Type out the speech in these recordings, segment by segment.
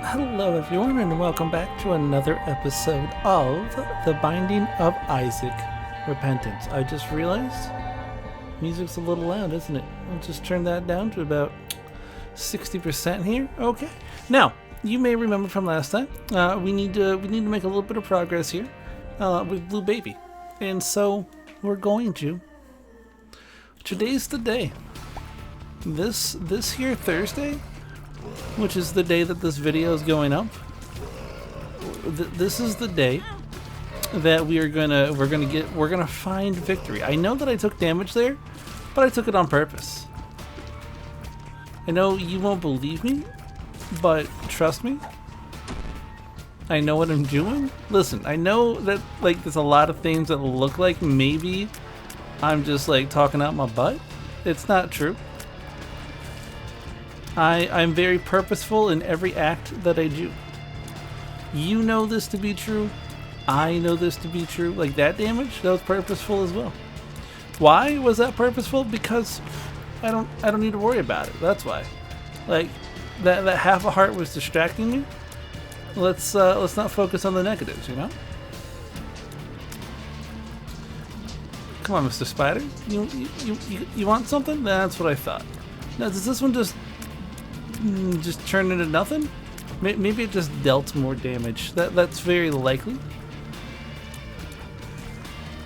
Hello, everyone, and welcome back to another episode of The Binding of Isaac Repentance. I just realized music's a little loud, isn't it? I'll just turn that down to about 60% here. Okay. Now, you may remember from last time, we need to make a little bit of progress here with Blue Baby, and so we're going to. Today's the day. This here Thursday, which is the day that this video is going up. This is the day that we're gonna find victory. I know that I took damage there, but I took it on purpose. I know you won't believe me, but trust me, I know what I'm doing. Listen, I know that there's a lot of things that look like maybe I'm just talking out my butt. It's not true. I'm very purposeful in every act that I do. You know this to be true. I know this to be true. Like that damage, that was purposeful as well. Why was that purposeful? Because I don't need to worry about it. That's why. That half a heart was distracting me. Let's not focus on the negatives, you know? Come on, Mr. Spider. You want something? That's what I thought. Now, does this one just turn into nothing? Maybe it just dealt more damage. That's very likely.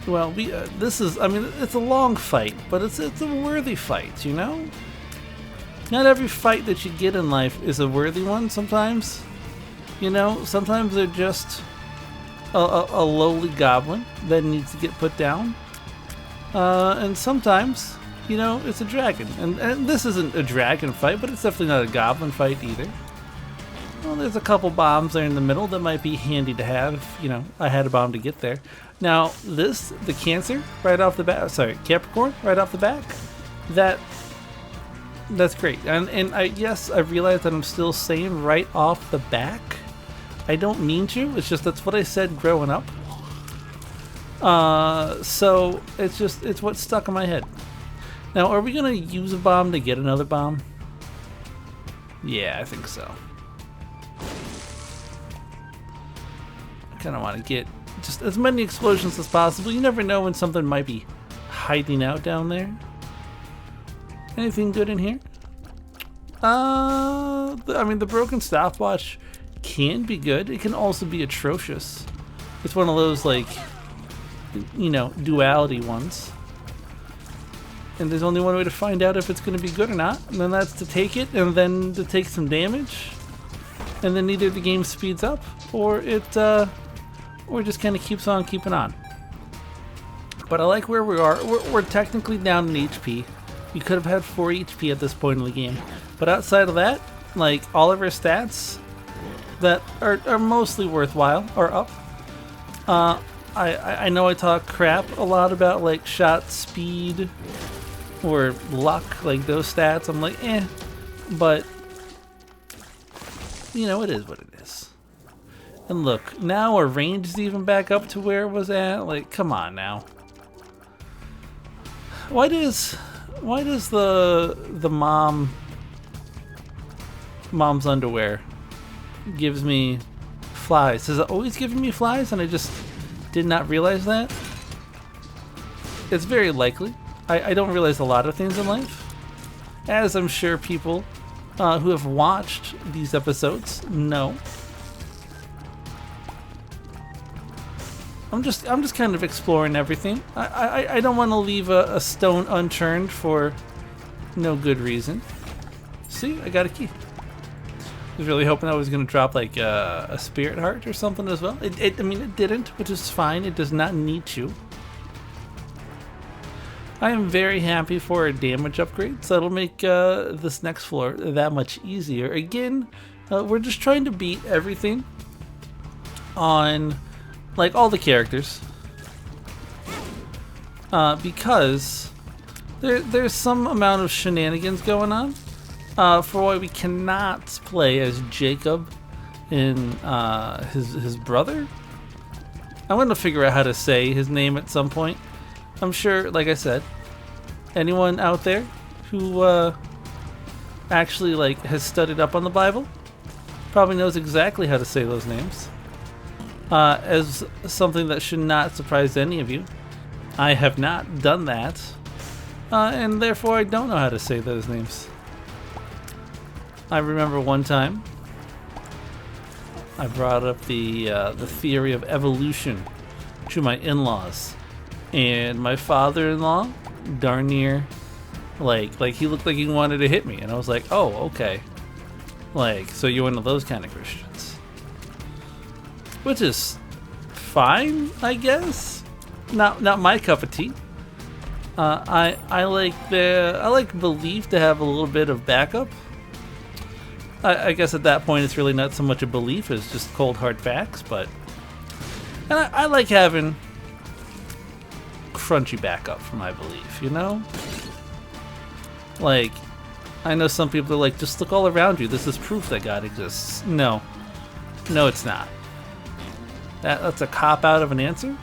Well, this is, I mean, it's a long fight, but it's a worthy fight, you know? Not every fight that you get in life is a worthy one sometimes. You know, sometimes they're just a lowly goblin that needs to get put down. And sometimes, you know, it's a dragon. And this isn't a dragon fight, but it's definitely not a goblin fight either. Well, there's a couple bombs there in the middle that might be handy to have if, you know, I had a bomb to get there. Now, the Cancer, right off the bat, sorry, Capricorn, right off the back, that's great. And yes, I realize that I'm still saying right off the back. I don't mean to, it's just that's what I said growing up. So it's what's stuck in my head. Now, are we gonna use a bomb to get another bomb? Yeah, I think so. I kind of want to get just as many explosions as possible. You never know when something might be hiding out down there. Anything good in here? I mean, the broken stopwatch can be good. It can also be atrocious. It's one of those, you know, duality ones. And there's only one way to find out if it's going to be good or not, and then that's to take it and then to take some damage, and then either the game speeds up or it just kind of keeps on keeping on. But I like where we are. We're technically down in HP. You could have had 4 HP at this point in the game, but outside of that, all of our stats that are mostly worthwhile are up. I know I talk crap a lot about shot speed or luck, those stats. I'm but you know, it is what it is. And look, now our range is even back up to where it was at. Come on now. Why does the mom's underwear gives me flies? Has it always given me flies and I just did not realize that? It's very likely. I don't realize a lot of things in life, as I'm sure people who have watched these episodes know. I'm just kind of exploring everything. I don't want to leave a stone unturned for no good reason. See, I got a key. I was really hoping I was going to drop a spirit heart or something as well. I mean, it didn't, which is fine. It does not need to. I am very happy for a damage upgrade, so that'll make this next floor that much easier. Again, we're just trying to beat everything on all the characters, because there's some amount of shenanigans going on. For why we cannot play as Jacob and his brother. I want to figure out how to say his name at some point. I'm sure, like I said, anyone out there who actually has studied up on the Bible, probably knows exactly how to say those names. As something that should not surprise any of you, I have not done that, and therefore I don't know how to say those names. I remember one time I brought up the theory of evolution to my in-laws, and my father-in-law darn near like he looked like he wanted to hit me, and I was like, oh, okay, like, so you're one of those kind of Christians, which is fine, I guess. Not my cup of tea. I like belief to have a little bit of backup. I guess at that point it's really not so much a belief as just cold hard facts, but and I like having crunchy backup for my belief, you know? Like, I know some people are like, just look all around you, this is proof that God exists. No, it's not. That's a cop-out of an answer.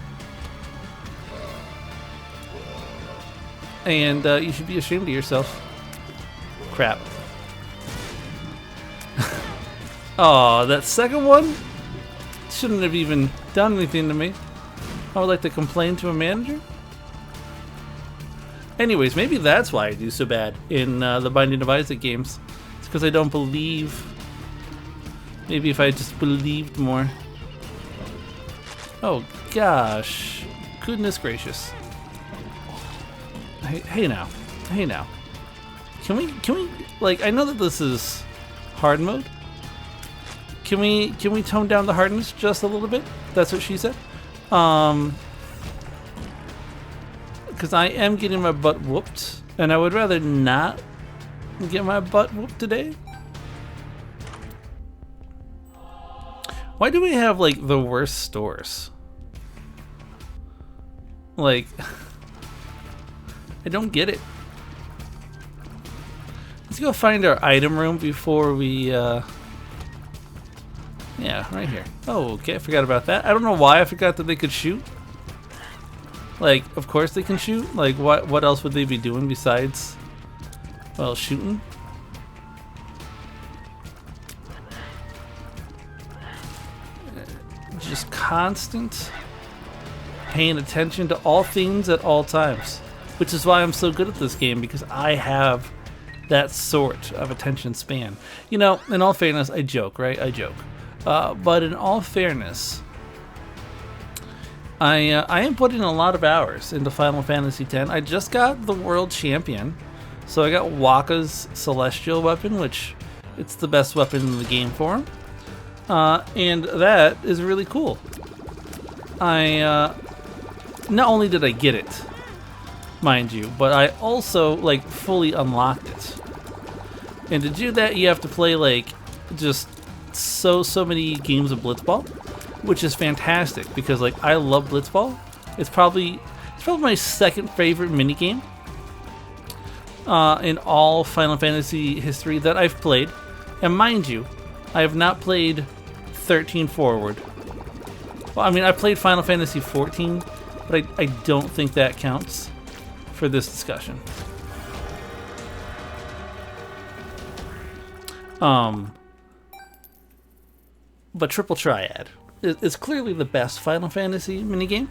And you should be ashamed of yourself. Crap. Oh, that second one shouldn't have even done anything to me. I would like to complain to a manager. Anyways, maybe that's why I do so bad in the Binding of Isaac games. It's because I don't believe. Maybe if I just believed more. Oh gosh, goodness gracious. Hey now. Can we like, I know that this is hard mode. Can we tone down the hardness just a little bit? That's what she said. Because I am getting my butt whooped, and I would rather not get my butt whooped today. Why do we have like the worst stores? Like, I don't get it. Let's go find our item room before we, yeah, right here. Oh, okay, I forgot about that. I don't know why I forgot that they could shoot. Like, of course they can shoot. Like, what else would they be doing besides, well, shooting? Just constant paying attention to all things at all times. Which is why I'm so good at this game, because I have that sort of attention span. You know, in all fairness, I joke, right? I joke. But in all fairness, I am putting a lot of hours into Final Fantasy X. I just got the World Champion, so I got Wakka's Celestial Weapon, which it's the best weapon in the game for him. And that is really cool. Not only did I get it, mind you, but I also like fully unlocked it. And to do that, you have to play like just so many games of Blitzball, which is fantastic because like I love Blitzball. It's probably my second favorite minigame in all Final Fantasy history that I've played. And mind you, I have not played 13 forward. Well, I mean, I played Final Fantasy 14, but I don't think that counts for this discussion. But Triple Triad is clearly the best Final Fantasy minigame.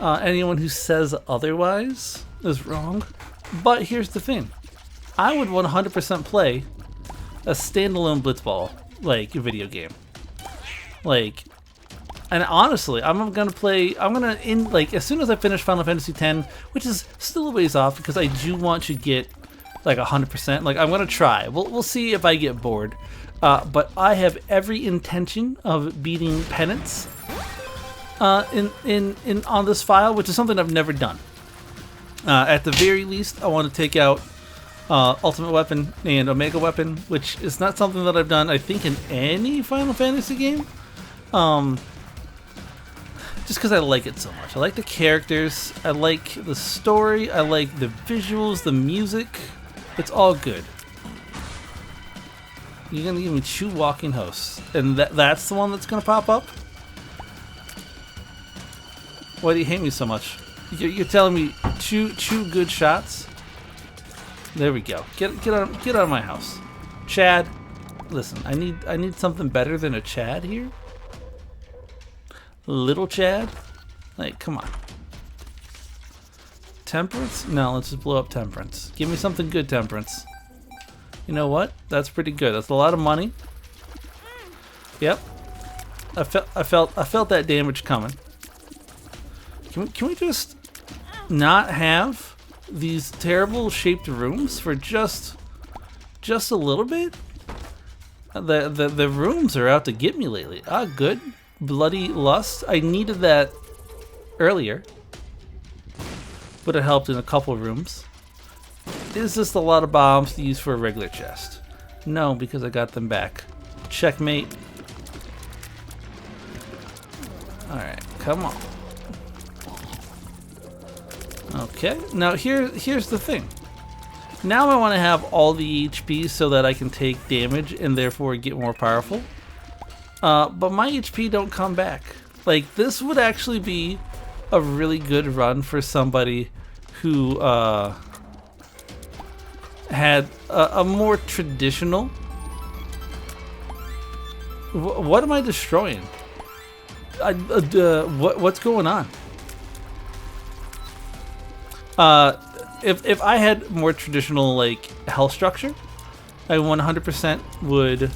Anyone who says otherwise is wrong. But here's the thing. I would 100% play a standalone Blitzball, like, video game. Like, and honestly, I'm gonna like, as soon as I finish Final Fantasy X, which is still a ways off because I do want to get like 100%. Like, I'm gonna try. We'll see if I get bored. But I have every intention of beating Penance on this file, which is something I've never done. At the very least, I want to take out Ultimate Weapon and Omega Weapon, which is not something that I've done, I think, in any Final Fantasy game. Just because I like it so much. I like the characters, I like the story, I like the visuals, the music. It's all good. You're gonna give me 2 walking hosts, and that's the one that's gonna pop up? Why do you hate me so much? You're telling me two good shots? There we go. Get out of my house. Chad, listen, I need something better than a Chad here. Little Chad? Like, come on. Temperance? No, let's just blow up Temperance. Give me something good, Temperance. You know what? That's pretty good. That's a lot of money. Yep. I felt that damage coming. Can we just not have these terrible shaped rooms for just a little bit? The rooms are out to get me lately. Ah, good. Bloody lust. I needed that earlier. Would have helped in a couple rooms. Is this a lot of bombs to use for a regular chest? No, because I got them back. Checkmate. Alright, come on. Okay, now here's the thing. Now I want to have all the HP so that I can take damage and therefore get more powerful. But my HP don't come back. Like, this would actually be a really good run for somebody who had a more traditional... What am I destroying? What's going on? If I had more traditional like health structure, I 100% would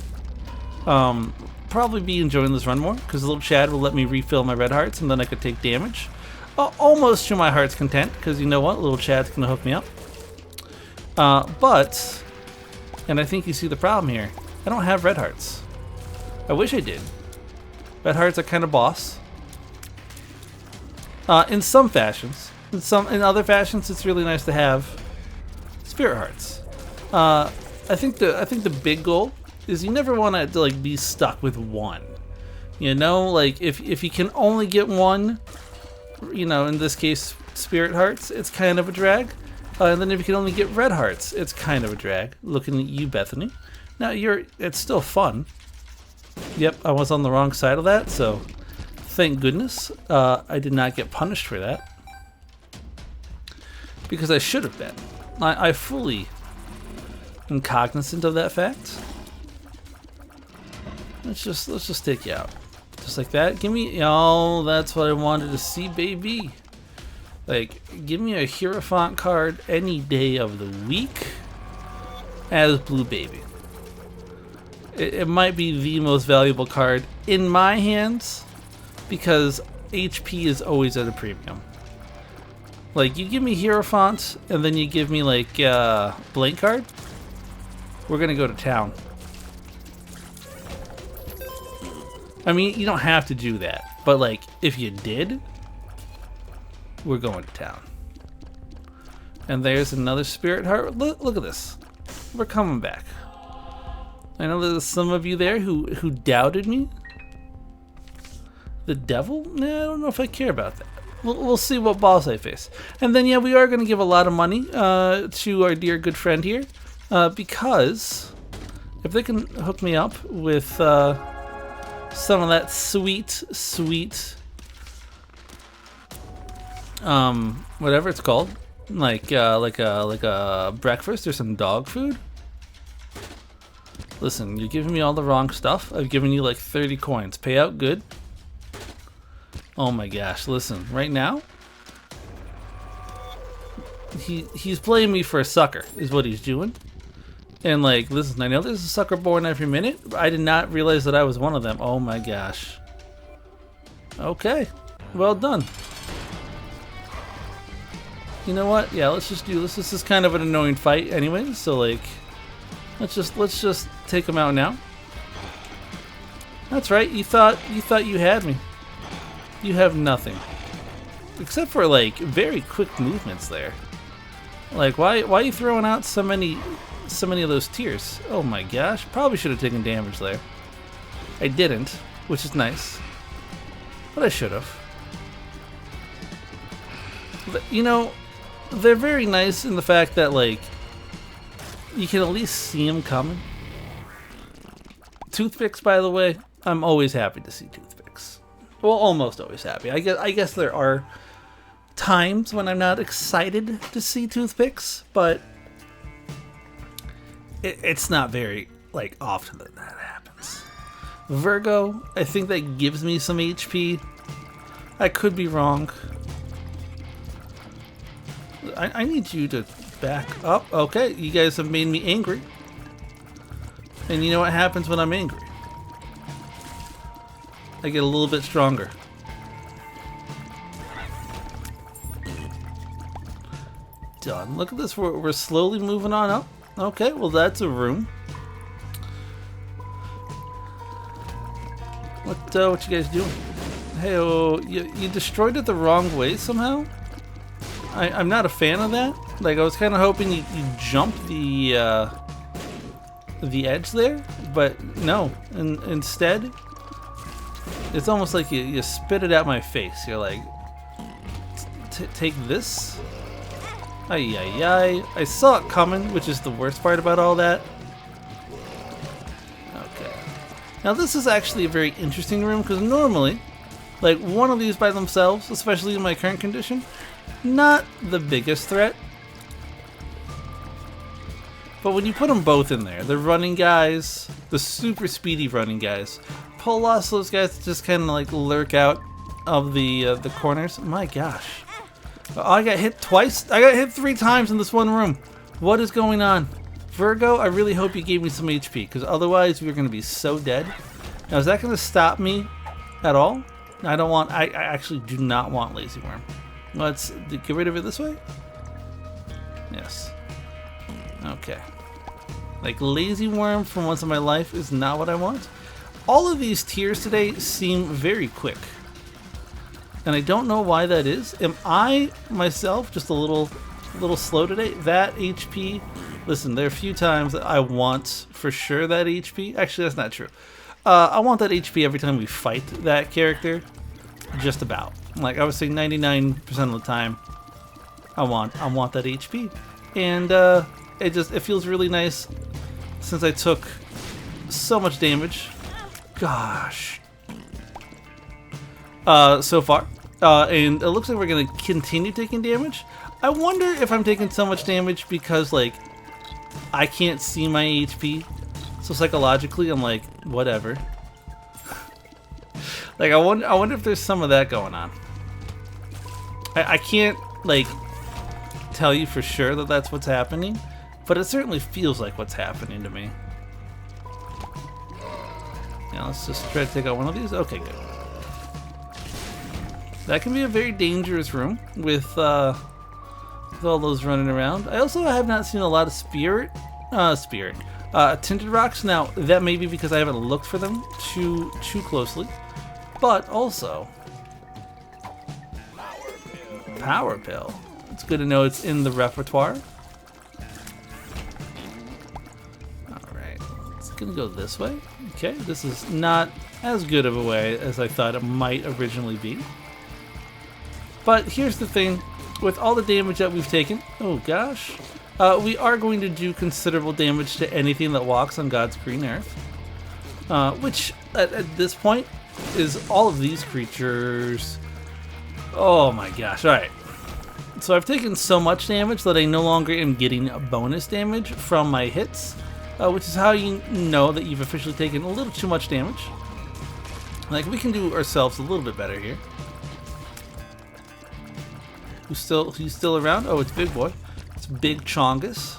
probably be enjoying this run more, because little Chad will let me refill my red hearts and then I could take damage. Almost to my heart's content, because you know what, little Chad's gonna hook me up. But, and I think you see the problem here, I don't have red hearts. I wish I did. Red hearts are kind of boss. In some fashions. In other fashions, it's really nice to have spirit hearts. I think the big goal is you never want to like be stuck with one. You know, like if you can only get one, you know, in this case spirit hearts, it's kind of a drag. And then if you can only get red hearts, it's kind of a drag. Looking at you, Bethany. Now it's still fun. Yep, I was on the wrong side of that, so thank goodness I did not get punished for that. Because I should have been. I fully am cognizant of that fact. Let's just take you out. Just like that. Give me, oh, that's what I wanted to see, baby. Like, give me a Hierophant card any day of the week as Blue Baby. It might be the most valuable card in my hands because HP is always at a premium. Like, you give me Hierophant and then you give me like blank card, we're gonna go to town. I mean, you don't have to do that, but like if you did, we're going to town. And there's another spirit heart. Look at this. We're coming back. I know there's some of you there who doubted me. The devil? Nah, I don't know if I care about that. We'll see what boss I face. And then, yeah, we are going to give a lot of money to our dear good friend here. Because if they can hook me up with some of that sweet, whatever it's called, like a breakfast or some dog food. Listen, you're giving me all the wrong stuff. I've given you like 30 coins. Pay out good. Oh my gosh, listen, right now, he's playing me for a sucker, is what he's doing. And like, listen, I know there's a sucker born every minute, but I did not realize that I was one of them. Oh my gosh. Okay, well done. You know what? Yeah, let's just do this. This is kind of an annoying fight anyway, so like, let's just take him out now. That's right, you thought you had me. You have nothing. Except for like very quick movements there. Like why are you throwing out so many of those tears? Oh my gosh, probably should have taken damage there. I didn't, which is nice. But I should have. You know, they're very nice in the fact that like you can at least see them coming. Toothpicks, by the way, I'm always happy to see toothpicks. Well, almost always happy. I guess there are times when I'm not excited to see toothpicks, but it's not very like often that happens. Virgo, I think that gives me some HP. I could be wrong. I need you to back up. Okay, you guys have made me angry. And you know what happens when I'm angry? I get a little bit stronger. Done. Look at this. We're slowly moving on up. Okay, well that's a room. What you guys doing? Hey, oh, you destroyed it the wrong way somehow? I'm not a fan of that. Like, I was kind of hoping you jumped the edge there, but no. Instead, it's almost like you spit it out my face. You're like, take this? Ay, ay, ay. I saw it coming, which is the worst part about all that. Okay. Now, this is actually a very interesting room, because normally, like, one of these by themselves, especially in my current condition, not the biggest threat. But when you put them both in there, the running guys, the super speedy running guys, plus those guys that just kind of like lurk out of the corners. My gosh. Oh, I got hit twice. I got hit 3 times in this one room. What is going on? Virgo, I really hope you gave me some HP, because otherwise we're going to be so dead. Now, is that going to stop me at all? I don't want, I actually do not want Lazy Worm. Let's get rid of it this way. Yes. Okay. Like, Lazy Worm from once in my life is not what I want. All of these tiers today seem very quick. And I don't know why that is. Am I, myself, just a little slow today? That HP, listen, there are a few times that I want for sure that HP. Actually, that's not true. I want that HP every time we fight that character. Just about. Like, I would say 99% of the time, I want that HP. And it feels really nice since I took so much damage. Gosh. So far. And it looks like we're going to continue taking damage. I wonder if I'm taking so much damage because, like, I can't see my HP. So psychologically, I'm like, whatever. Like, I wonder if there's some of that going on. I can't, like, tell you for sure that that's what's happening, but it certainly feels like what's happening to me. Now, let's just try to take out one of these. Okay, good. That can be a very dangerous room with all those running around. I also have not seen a lot of tinted rocks. Now, that may be because I haven't looked for them too closely, but also Power Pill. It's good to know it's in the repertoire. Alright, it's gonna go this way. Okay, this is not as good of a way as I thought it might originally be. But here's the thing, with all the damage that we've taken, oh gosh, we are going to do considerable damage to anything that walks on God's green earth. Which, at this point, is all of these creatures. Oh my gosh, alright. So I've taken so much damage that I no longer am getting bonus damage from my hits, which is how you know that you've officially taken a little too much damage. Like, we can do ourselves a little bit better here. Who's still around? Oh, it's Big Boy. It's Big Chongus.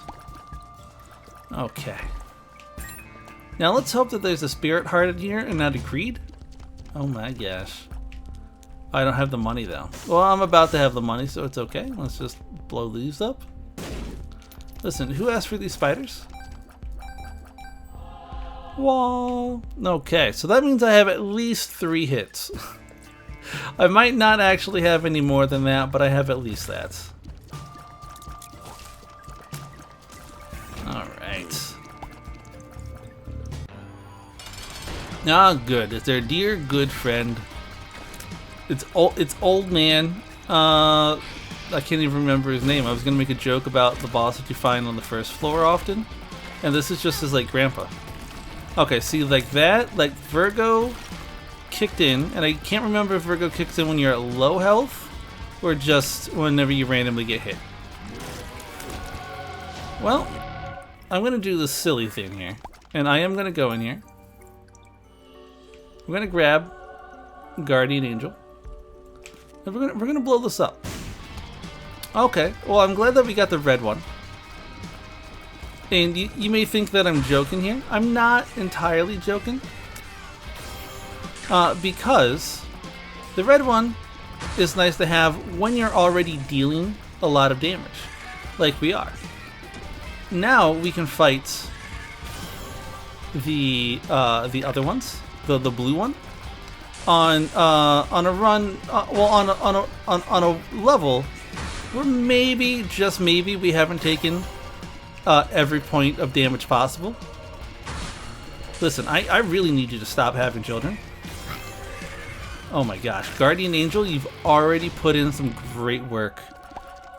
Okay. Now let's hope that there's a Spirit Heart in here and not a Greed. Oh my gosh. I don't have the money though. Well, I'm about to have the money, so it's okay. Let's just blow these up. Listen, who asked for these spiders? Wall. Okay, so that means I have at least 3 hits. I might not actually have any more than that, but I have at least that. Alright. Ah, good. It's our dear good friend. It's old man. I can't even remember his name. I was gonna make a joke about the boss that you find on the first floor often, and this is just his like grandpa. Okay, see, like that, like Virgo kicked in, and I can't remember if Virgo kicks in when you're at low health or just whenever you randomly get hit. Well, I'm gonna do this silly thing here. And I am going to go in here. We're going to grab Guardian Angel. And we're going to blow this up. Okay, well, I'm glad that we got the red one. And you may think that I'm joking here. I'm not entirely joking. Because the red one is nice to have when you're already dealing a lot of damage, like we are. Now we can fight the other ones, the blue one, on a run, on a level where maybe, just maybe, we haven't taken every point of damage possible. Listen, I really need you to stop having children. Oh my gosh, Guardian Angel, you've already put in some great work.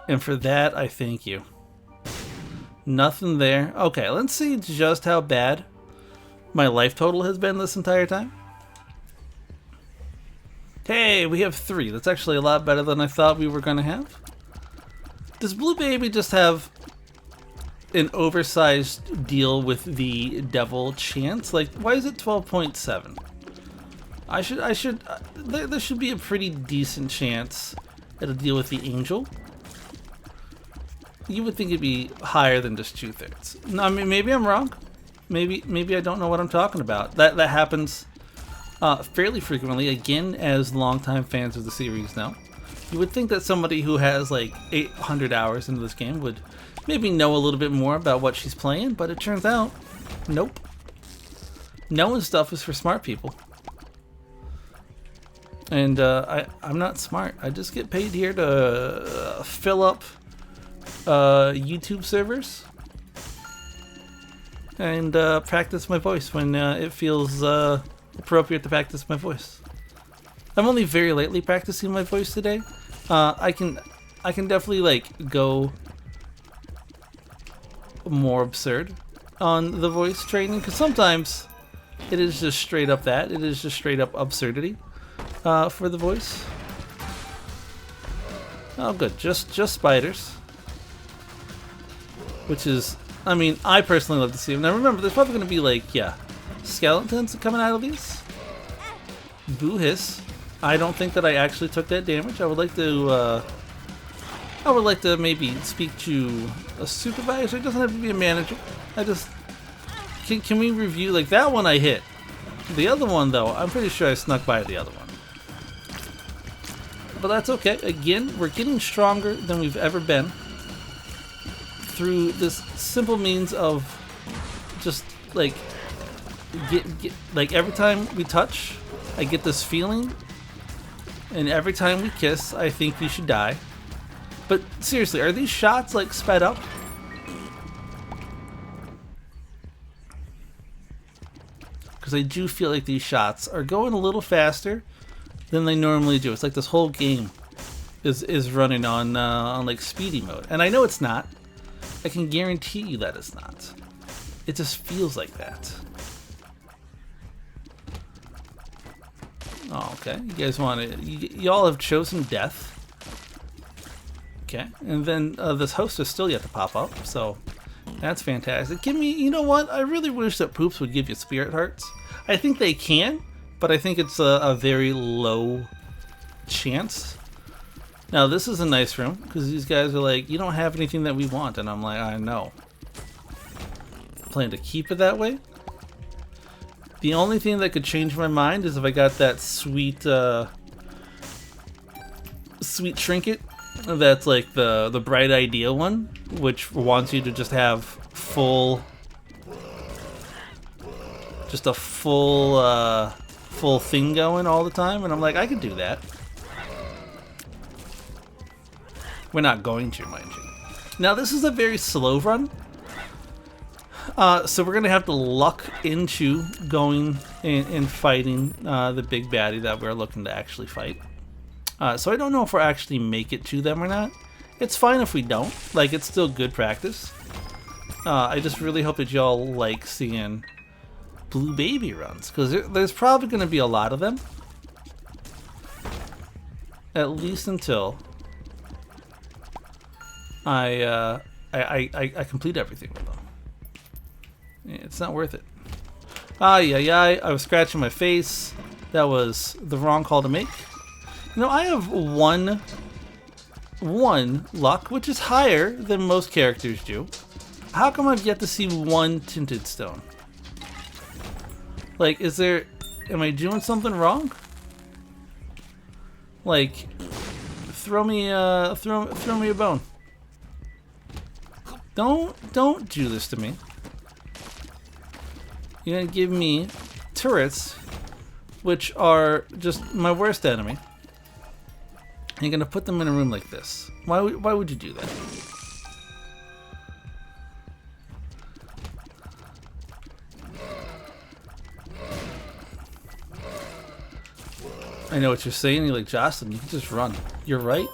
And for that, I thank you. Nothing there. Okay, let's see just how bad my life total has been this entire time. Hey, we have 3. That's actually a lot better than I thought we were going to have. Does Blue Baby just have an oversized deal with the devil chance? Like, why is it 12.7? There should be a pretty decent chance it'll deal with the angel. You would think it'd be higher than just 2/3. No, I mean, maybe I'm wrong. Maybe I don't know what I'm talking about. That happens fairly frequently. Again, as longtime fans of the series know, you would think that somebody who has like 800 hours into this game would maybe know a little bit more about what she's playing, but it turns out, nope. Knowing stuff is for smart people. And I'm not smart. I just get paid here to fill up YouTube servers and practice my voice when it feels appropriate to practice my voice. I'm only very lately practicing my voice today. I can definitely like go more absurd on the voice training, because sometimes it is just straight up that. It is just straight up absurdity. For the voice. Oh, good. Just spiders. Which is, I mean, I personally love to see them. Now remember, there's probably going to be like, yeah, skeletons coming out of these. Boo hiss. I don't think that I actually took that damage. I would like to maybe speak to a supervisor. It doesn't have to be a manager. Can we review, like that one I hit. The other one though, I'm pretty sure I snuck by the other one. But that's okay. Again, we're getting stronger than we've ever been through this simple means of just like like every time we touch, I get this feeling, and every time we kiss, I think we should die. But seriously, are these shots like sped up? Because I do feel like these shots are going a little faster than they normally do. It's like this whole game is running on like speedy mode, and I know it's not. I can guarantee you that it's not. It just feels like that. Oh, okay. You guys want to? Y'all have chosen death. Okay, and then this host is still yet to pop up, so that's fantastic. Give me, you know what? I really wish that Poops would give you spirit hearts. I think they can, but I think it's a very low chance. Now this is a nice room, because these guys are like, you don't have anything that we want, and I'm like, I know. Plan to keep it that way. The only thing that could change my mind is if I got that sweet sweet trinket. That's like the bright idea one, which wants you to just have full thing going all the time, and I'm like, I could do that. We're not going to, mind you. Now this is a very slow run, so we're gonna have to luck into going and fighting the big baddie that we're looking to actually fight. So I don't know if we'll actually make it to them or not. It's fine if we don't. Like, it's still good practice. I just really hope that y'all like seeing Blue Baby runs, because there's probably going to be a lot of them. At least until I complete everything with them. It's not worth it. I was scratching my face. That was the wrong call to make. You know, I have one luck, which is higher than most characters do. How come I've yet to see one tinted stone? Like, am I doing something wrong? Like, throw me a bone. Don't do this to me. You're gonna give me turrets, which are just my worst enemy. And you're gonna put them in a room like this. Why would you do that? I know what you're saying. You're like, Jocelyn, you can just run. You're right.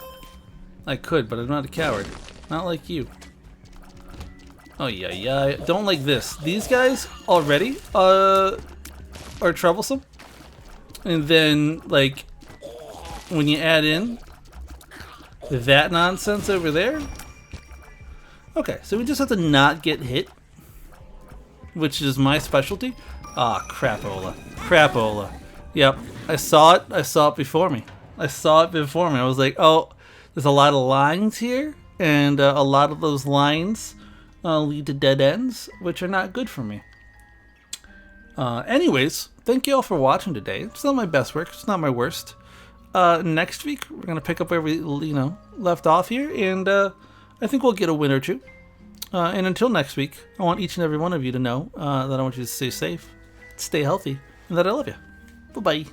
I could, but I'm not a coward. Not like you. Oh yeah. Don't like this. These guys already are troublesome. And then, like, when you add in that nonsense over there. Okay, so we just have to not get hit, which is my specialty. Ah, crapola. Crapola. Yep, I saw it before me. I was like, oh, there's a lot of lines here, and a lot of those lines lead to dead ends, which are not good for me. Anyways, thank you all for watching today. It's not my best work. It's not my worst. Next week, we're going to pick up where we, left off here, and I think we'll get a win or two. And until next week, I want each and every one of you to know that I want you to stay safe, stay healthy, and that I love you. Bye-bye.